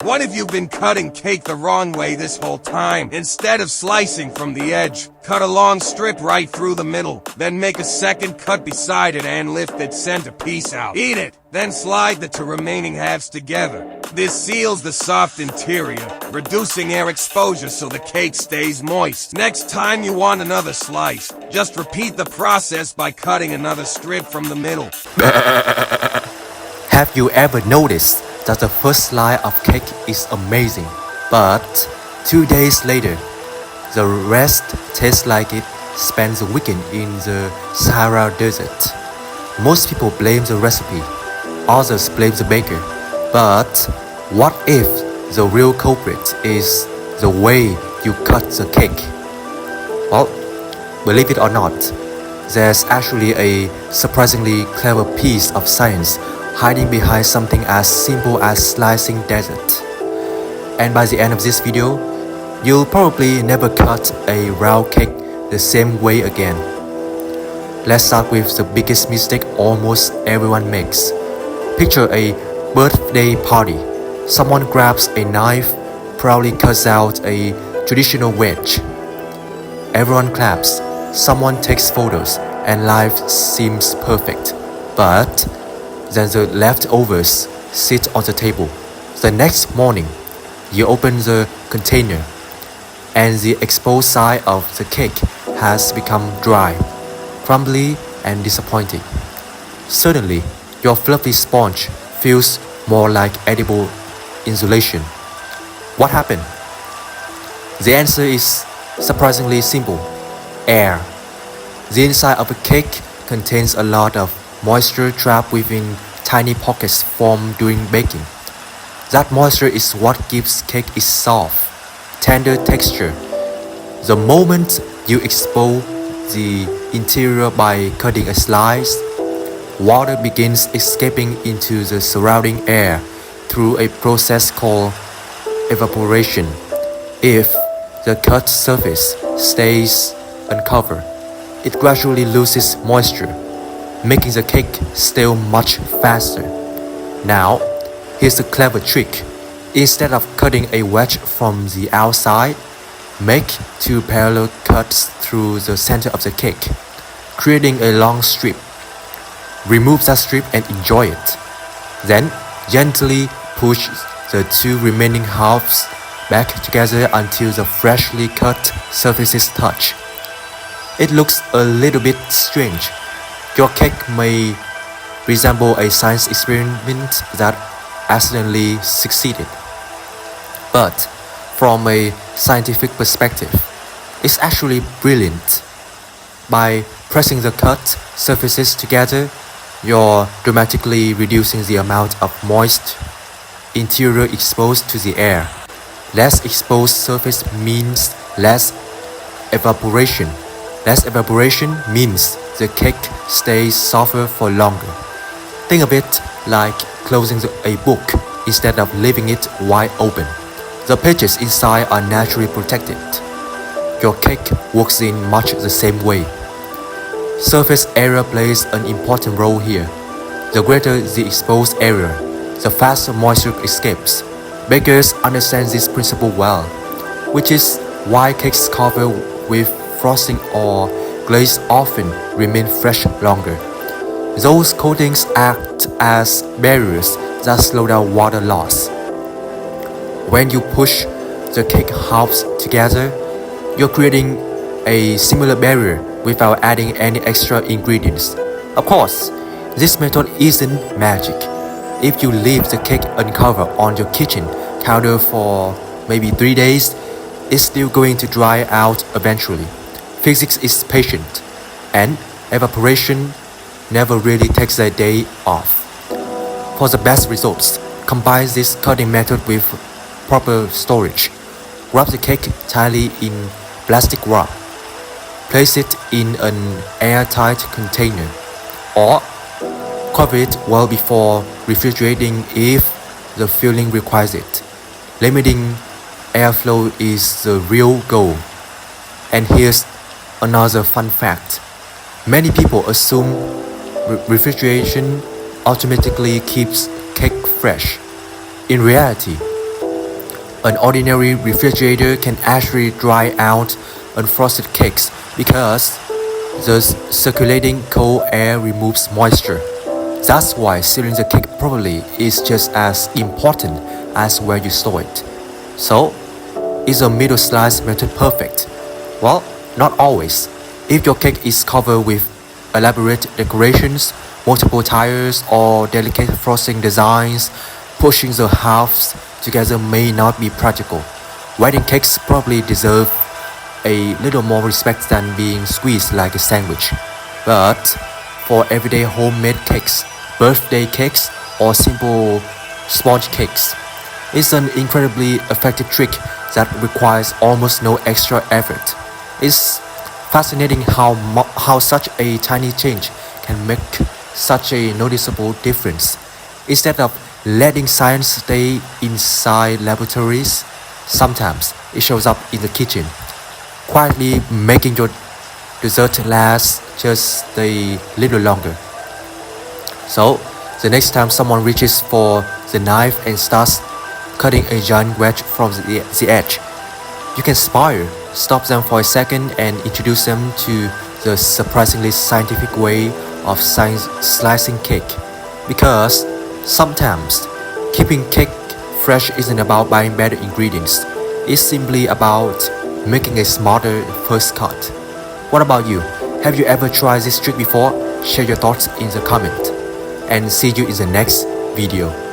What if you've been cutting cake the wrong way this whole time? Instead of slicing from the edge, cut a long strip right through the middle. Then make a second cut beside it and lift its center piece out. Eat it! Then slide the two remaining halves together. This seals the soft interior, reducing air exposure so the cake stays moist. Next time you want another slice, just repeat the process by cutting another strip from the middle. Have you ever noticed that the first slice of cake is amazing, but 2 days later, the rest tastes like it spent the weekend in the Sahara Desert? Most people blame the recipe, others blame the baker, but what if the real culprit is the way you cut the cake? Well, believe it or not, there's actually a surprisingly clever piece of science hiding behind something as simple as slicing dessert. And by the end of this video, you'll probably never cut a round cake the same way again. Let's start with the biggest mistake almost everyone makes. Picture a birthday party. Someone grabs a knife, proudly cuts out a traditional wedge. Everyone claps, someone takes photos, and life seems perfect. But then the leftovers sit on the table. The next morning, you open the container, and the exposed side of the cake has become dry, crumbly, and disappointing. Suddenly, your fluffy sponge feels more like edible insulation. What happened? The answer is surprisingly simple: air. The inside of a cake contains a lot of moisture trapped within tiny pockets formed during baking. That moisture is what gives cake its soft, tender texture. The moment you expose the interior by cutting a slice, water begins escaping into the surrounding air through a process called evaporation. If the cut surface stays uncovered, it gradually loses moisture, making the cake stale much faster. Now, here's a clever trick. Instead of cutting a wedge from the outside, make 2 parallel cuts through the center of the cake, creating a long strip. Remove that strip and enjoy it. Then, gently push the 2 remaining halves back together until the freshly cut surfaces touch. It looks a little bit strange. Your cake may resemble a science experiment that accidentally succeeded. But from a scientific perspective, it's actually brilliant. By pressing the cut surfaces together, you're dramatically reducing the amount of moist interior exposed to the air. Less exposed surface means less evaporation. Less evaporation means the cake stays softer for longer. Think of it like closing a book instead of leaving it wide open. The pages inside are naturally protected. Your cake works in much the same way. Surface area plays an important role here. The greater the exposed area, the faster moisture escapes. Bakers understand this principle well, which is why cakes covered with frosting or glaze often remain fresh longer. Those coatings act as barriers that slow down water loss. When you push the cake halves together, you're creating a similar barrier without adding any extra ingredients. Of course, this method isn't magic. If you leave the cake uncovered on your kitchen counter for maybe 3 days, it's still going to dry out eventually. Physics is patient, and evaporation never really takes a day off. For the best results, combine this cutting method with proper storage. Wrap the cake tightly in plastic wrap. Place it in an airtight container, or cover it well before refrigerating if the filling requires it. Limiting airflow is the real goal. And here's another fun fact. Many people assume refrigeration automatically keeps cake fresh. In reality, An ordinary refrigerator can actually dry out unfrosted cakes because the circulating cold air removes moisture. That's why sealing the cake properly is just as important as where you store it. So, is a middle slice method perfect? Well, not always. If your cake is covered with elaborate decorations, multiple tiers, or delicate frosting designs, pushing the halves together may not be practical. Wedding cakes probably deserve a little more respect than being squeezed like a sandwich. But for everyday homemade cakes, birthday cakes, or simple sponge cakes, it's an incredibly effective trick that requires almost no extra effort. It's fascinating how such a tiny change can make such a noticeable difference. Instead of letting science stay inside laboratories, sometimes it shows up in the kitchen, quietly making your dessert last just a little longer. So, the next time someone reaches for the knife and starts cutting a giant wedge from the edge, you can smile, stop them for a second, and introduce them to the surprisingly scientific way of slicing cake. Because sometimes keeping cake fresh isn't about buying better ingredients, it's simply about making a smarter first cut. What about you? Have you ever tried this trick before? Share your thoughts in the comment. And see you in the next video.